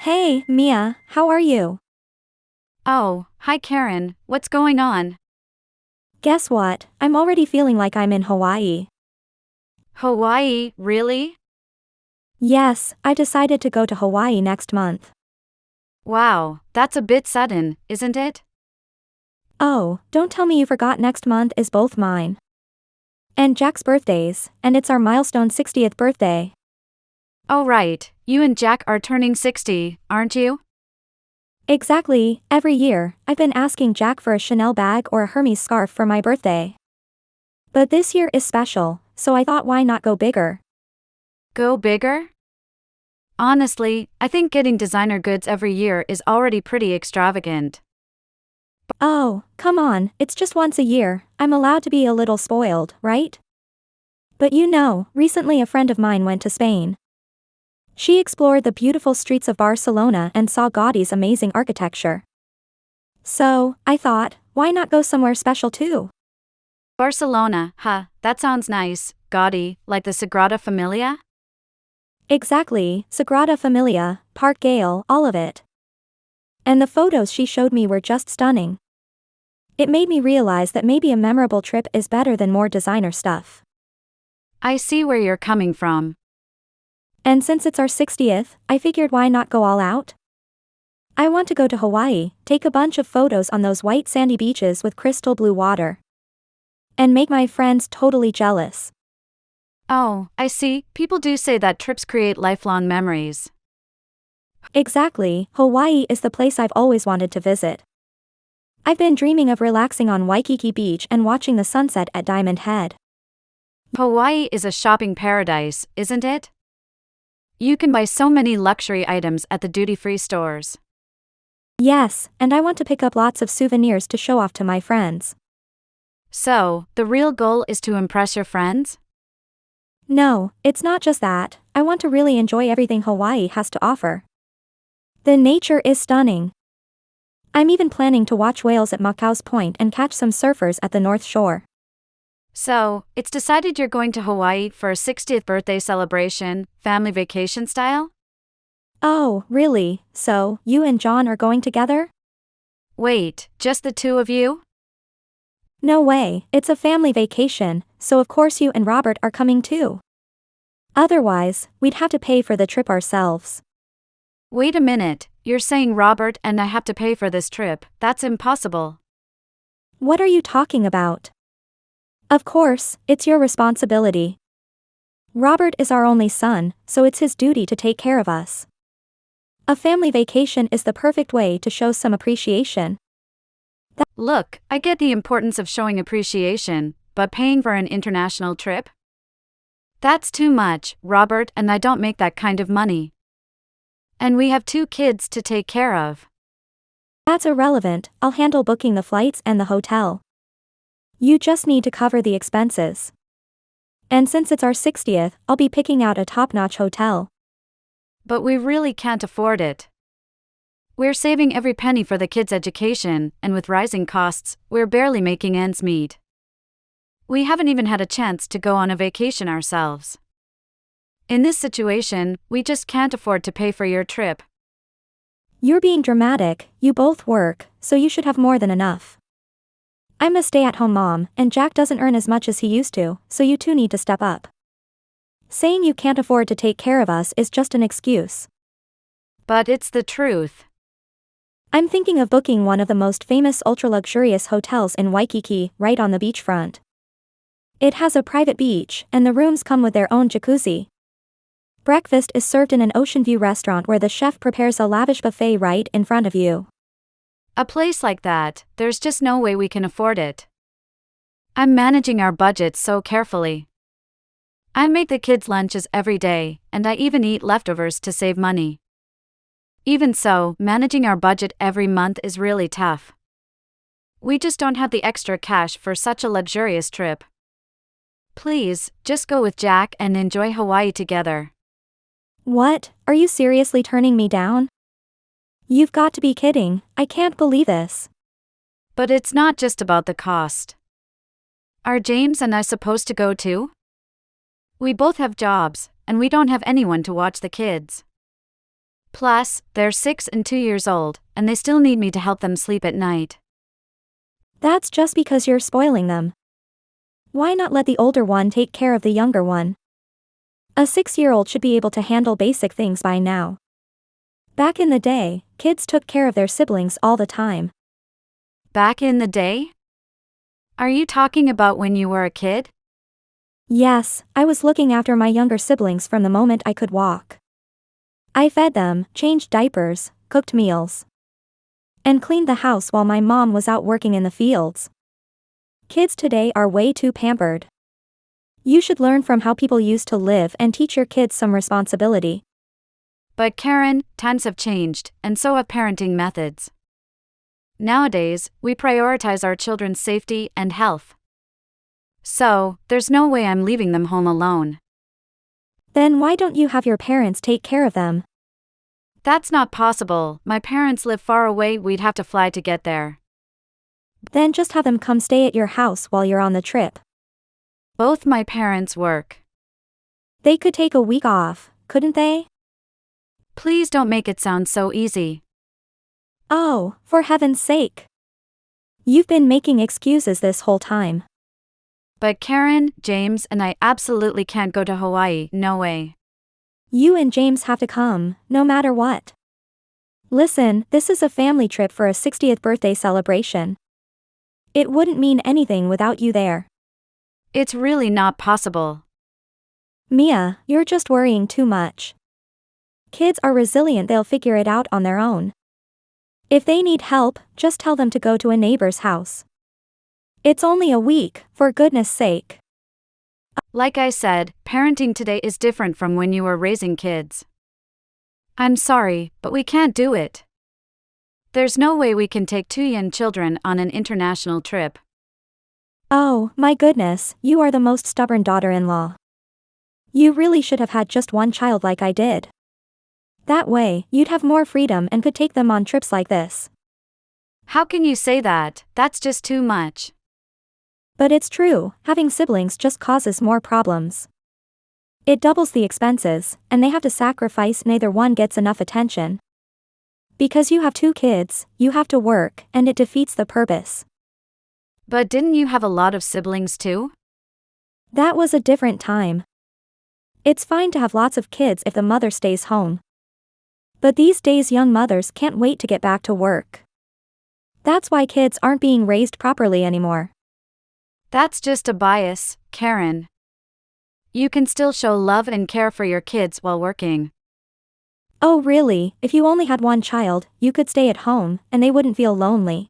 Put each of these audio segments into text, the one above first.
Hey, Mia, how are you? Oh, hi Karen, what's going on? Guess what? I'm already feeling like I'm in Hawaii. Hawaii, really? Yes, I decided to go to Hawaii next month. Wow, that's a bit sudden, isn't it? Oh, don't tell me you forgot next month is both mine and Jack's birthdays, and it's our milestone 60th birthday. Oh right, you and Jack are turning 60, aren't you? Exactly, every year, I've been asking Jack for a Chanel bag or a Hermes scarf for my birthday. But this year is special, so I thought why not go bigger? Go bigger? Honestly, I think getting designer goods every year is already pretty extravagant. Oh, come on, it's just once a year, I'm allowed to be a little spoiled, right? But recently a friend of mine went to Spain. She explored the beautiful streets of Barcelona and saw Gaudi's amazing architecture. So, I thought, why not go somewhere special too? Barcelona, huh, that sounds nice. Gaudi, like the Sagrada Familia? Exactly, Sagrada Familia, Park Güell, all of it. And the photos she showed me were just stunning. It made me realize that maybe a memorable trip is better than more designer stuff. I see where you're coming from. And since it's our 60th, I figured why not go all out? I want to go to Hawaii, take a bunch of photos on those white sandy beaches with crystal blue water. And make my friends totally jealous. Oh, I see, people do say that trips create lifelong memories. Exactly, Hawaii is the place I've always wanted to visit. I've been dreaming of relaxing on Waikiki Beach and watching the sunset at Diamond Head. Hawaii is a shopping paradise, isn't it? You can buy so many luxury items at the duty-free stores. Yes, and I want to pick up lots of souvenirs to show off to my friends. So, the real goal is to impress your friends? No, it's not just that, I want to really enjoy everything Hawaii has to offer. The nature is stunning. I'm even planning to watch whales at Macau's Point and catch some surfers at the North Shore. So, it's decided you're going to Hawaii for a 60th birthday celebration, family vacation style? Oh, really? So, you and John are going together? Wait, just the two of you? No way, it's a family vacation, so of course you and Robert are coming too. Otherwise, we'd have to pay for the trip ourselves. Wait a minute, you're saying Robert and I have to pay for this trip? That's impossible. What are you talking about? Of course, it's your responsibility. Robert is our only son, so it's his duty to take care of us. A family vacation is the perfect way to show some appreciation. Look, I get the importance of showing appreciation, but paying for an international trip? That's too much, Robert and I don't make that kind of money. And we have 2 kids to take care of. That's irrelevant, I'll handle booking the flights and the hotel. You just need to cover the expenses. And since it's our 60th, I'll be picking out a top-notch hotel. But we really can't afford it. We're saving every penny for the kids' education, and with rising costs, we're barely making ends meet. We haven't even had a chance to go on a vacation ourselves. In this situation, we just can't afford to pay for your trip. You're being dramatic, you both work, so you should have more than enough. I'm a stay-at-home mom, and Jack doesn't earn as much as he used to, so you two need to step up. Saying you can't afford to take care of us is just an excuse. But it's the truth. I'm thinking of booking one of the most famous ultra-luxurious hotels in Waikiki, right on the beachfront. It has a private beach, and the rooms come with their own jacuzzi. Breakfast is served in an ocean view restaurant where the chef prepares a lavish buffet right in front of you. A place like that, there's just no way we can afford it. I'm managing our budget so carefully. I make the kids' lunches every day, and I even eat leftovers to save money. Even so, managing our budget every month is really tough. We just don't have the extra cash for such a luxurious trip. Please, just go with Jack and enjoy Hawaii together. What? Are you seriously turning me down? You've got to be kidding, I can't believe this. But it's not just about the cost. Are James and I supposed to go too? We both have jobs, and we don't have anyone to watch the kids. Plus, they're 6 and 2 years old, and they still need me to help them sleep at night. That's just because you're spoiling them. Why not let the older one take care of the younger one? A 6-year-old should be able to handle basic things by now. Back in the day, kids took care of their siblings all the time. Back in the day? Are you talking about when you were a kid? Yes, I was looking after my younger siblings from the moment I could walk. I fed them, changed diapers, cooked meals, and cleaned the house while my mom was out working in the fields. Kids today are way too pampered. You should learn from how people used to live and teach your kids some responsibility. But Karen, times have changed, and so have parenting methods. Nowadays, we prioritize our children's safety and health. So, there's no way I'm leaving them home alone. Then why don't you have your parents take care of them? That's not possible. My parents live far away, we'd have to fly to get there. Then just have them come stay at your house while you're on the trip. Both my parents work. They could take a week off, couldn't they? Please don't make it sound so easy. Oh, for heaven's sake. You've been making excuses this whole time. But Karen, James, and I absolutely can't go to Hawaii, no way. You and James have to come, no matter what. Listen, this is a family trip for a 60th birthday celebration. It wouldn't mean anything without you there. It's really not possible. Mia, you're just worrying too much. Kids are resilient, they'll figure it out on their own. If they need help, just tell them to go to a neighbor's house. It's only a week, for goodness sake. Like I said, parenting today is different from when you were raising kids. I'm sorry, but we can't do it. There's no way we can take 2 young children on an international trip. Oh, my goodness, you are the most stubborn daughter-in-law. You really should have had just one child like I did. That way, you'd have more freedom and could take them on trips like this. How can you say that? That's just too much. But it's true, having siblings just causes more problems. It doubles the expenses, and they have to sacrifice, neither one gets enough attention. Because you have 2 kids, you have to work, and it defeats the purpose. But didn't you have a lot of siblings too? That was a different time. It's fine to have lots of kids if the mother stays home. But these days young mothers can't wait to get back to work. That's why kids aren't being raised properly anymore. That's just a bias, Karen. You can still show love and care for your kids while working. Oh really, if you only had one child, you could stay at home, and they wouldn't feel lonely.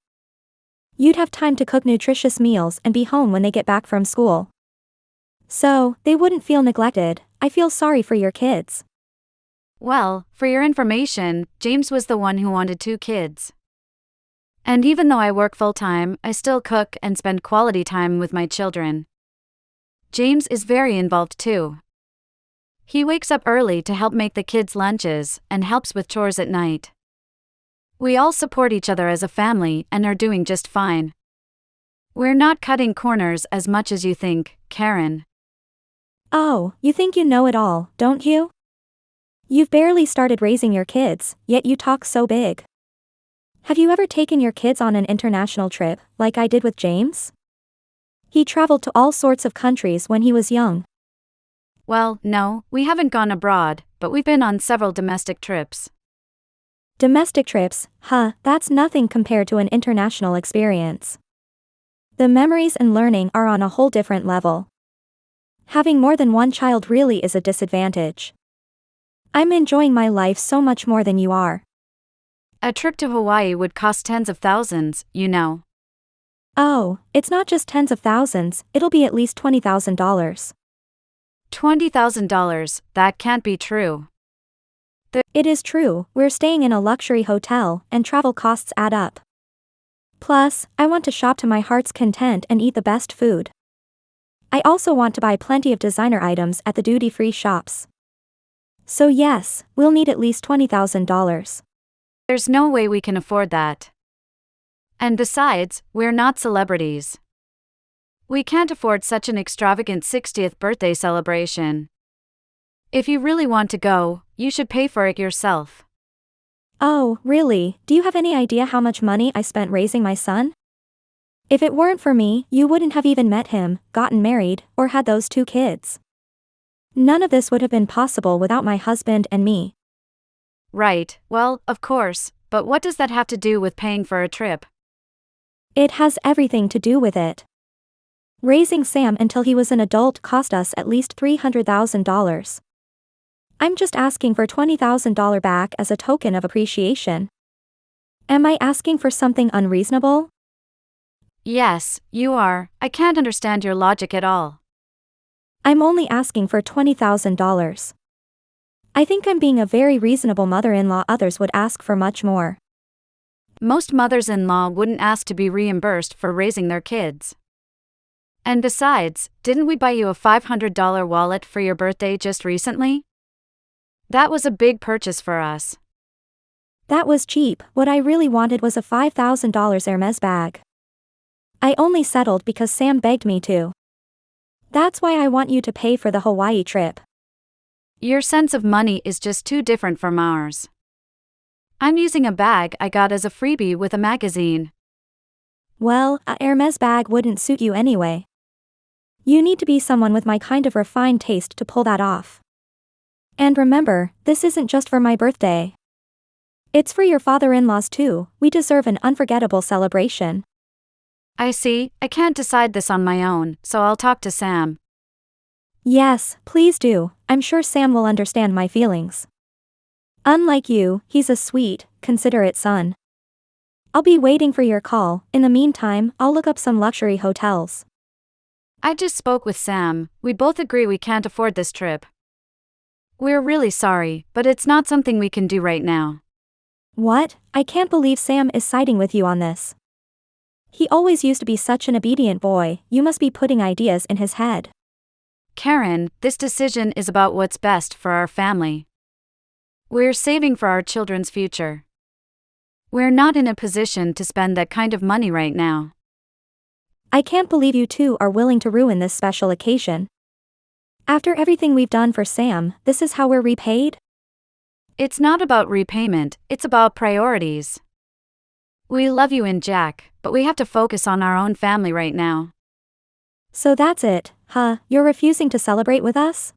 You'd have time to cook nutritious meals and be home when they get back from school. So, they wouldn't feel neglected. I feel sorry for your kids. Well, for your information, James was the one who wanted 2 kids. And even though I work full-time, I still cook and spend quality time with my children. James is very involved too. He wakes up early to help make the kids' lunches and helps with chores at night. We all support each other as a family and are doing just fine. We're not cutting corners as much as you think, Karen. Oh, you think you know it all, don't you? You've barely started raising your kids, yet you talk so big. Have you ever taken your kids on an international trip, like I did with James? He traveled to all sorts of countries when he was young. Well, no, we haven't gone abroad, but we've been on several domestic trips. Domestic trips, that's nothing compared to an international experience. The memories and learning are on a whole different level. Having more than one child really is a disadvantage. I'm enjoying my life so much more than you are. A trip to Hawaii would cost tens of thousands, you know. Oh, it's not just tens of thousands, it'll be at least $20,000. $20,000, that can't be true. It is true, we're staying in a luxury hotel, and travel costs add up. Plus, I want to shop to my heart's content and eat the best food. I also want to buy plenty of designer items at the duty-free shops. So yes, we'll need at least $20,000. There's no way we can afford that. And besides, we're not celebrities. We can't afford such an extravagant 60th birthday celebration. If you really want to go, you should pay for it yourself. Oh, really? Do you have any idea how much money I spent raising my son? If it weren't for me, you wouldn't have even met him, gotten married, or had those 2 kids. None of this would have been possible without my husband and me. Right, well, of course, but what does that have to do with paying for a trip? It has everything to do with it. Raising Sam until he was an adult cost us at least $300,000. I'm just asking for $20,000 back as a token of appreciation. Am I asking for something unreasonable? Yes, you are. I can't understand your logic at all. I'm only asking for $20,000. I think I'm being a very reasonable mother-in-law. Others would ask for much more. Most mothers-in-law wouldn't ask to be reimbursed for raising their kids. And besides, didn't we buy you a $500 wallet for your birthday just recently? That was a big purchase for us. That was cheap. What I really wanted was a $5,000 Hermes bag. I only settled because Sam begged me to. That's why I want you to pay for the Hawaii trip. Your sense of money is just too different from ours. I'm using a bag I got as a freebie with a magazine. Well, a Hermes bag wouldn't suit you anyway. You need to be someone with my kind of refined taste to pull that off. And remember, this isn't just for my birthday. It's for your father-in-law's too. We deserve an unforgettable celebration. I see, I can't decide this on my own, so I'll talk to Sam. Yes, please do. I'm sure Sam will understand my feelings. Unlike you, he's a sweet, considerate son. I'll be waiting for your call. In the meantime, I'll look up some luxury hotels. I just spoke with Sam. We both agree we can't afford this trip. We're really sorry, but it's not something we can do right now. What? I can't believe Sam is siding with you on this. He always used to be such an obedient boy. You must be putting ideas in his head. Karen, this decision is about what's best for our family. We're saving for our children's future. We're not in a position to spend that kind of money right now. I can't believe you two are willing to ruin this special occasion. After everything we've done for Sam, this is how we're repaid? It's not about repayment, it's about priorities. We love you and Jack, but we have to focus on our own family right now. So that's it, huh? You're refusing to celebrate with us?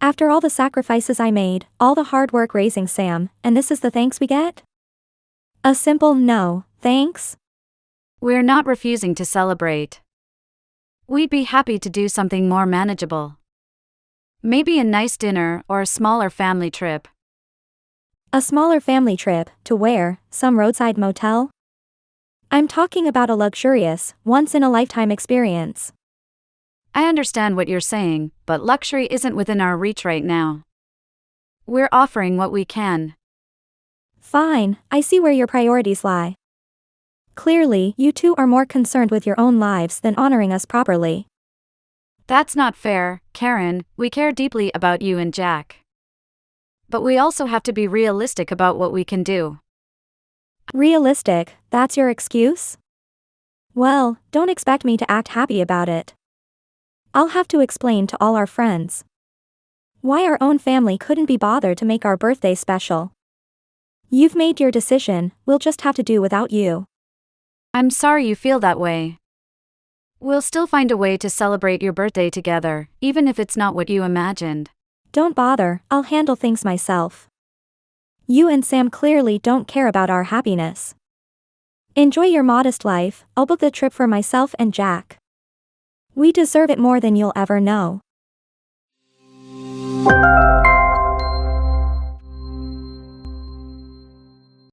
After all the sacrifices I made, all the hard work raising Sam, and this is the thanks we get? A simple no, thanks? We're not refusing to celebrate. We'd be happy to do something more manageable. Maybe a nice dinner or a smaller family trip. A smaller family trip, to where? Some roadside motel? I'm talking about a luxurious, once-in-a-lifetime experience. I understand what you're saying, but luxury isn't within our reach right now. We're offering what we can. Fine, I see where your priorities lie. Clearly, you two are more concerned with your own lives than honoring us properly. That's not fair, Karen. We care deeply about you and Jack. But we also have to be realistic about what we can do. Realistic, that's your excuse? Well, don't expect me to act happy about it. I'll have to explain to all our friends why our own family couldn't be bothered to make our birthday special. You've made your decision, we'll just have to do without you. I'm sorry you feel that way. We'll still find a way to celebrate your birthday together, even if it's not what you imagined. Don't bother, I'll handle things myself. You and Sam clearly don't care about our happiness. Enjoy your modest life, I'll book the trip for myself and Jack. We deserve it more than you'll ever know.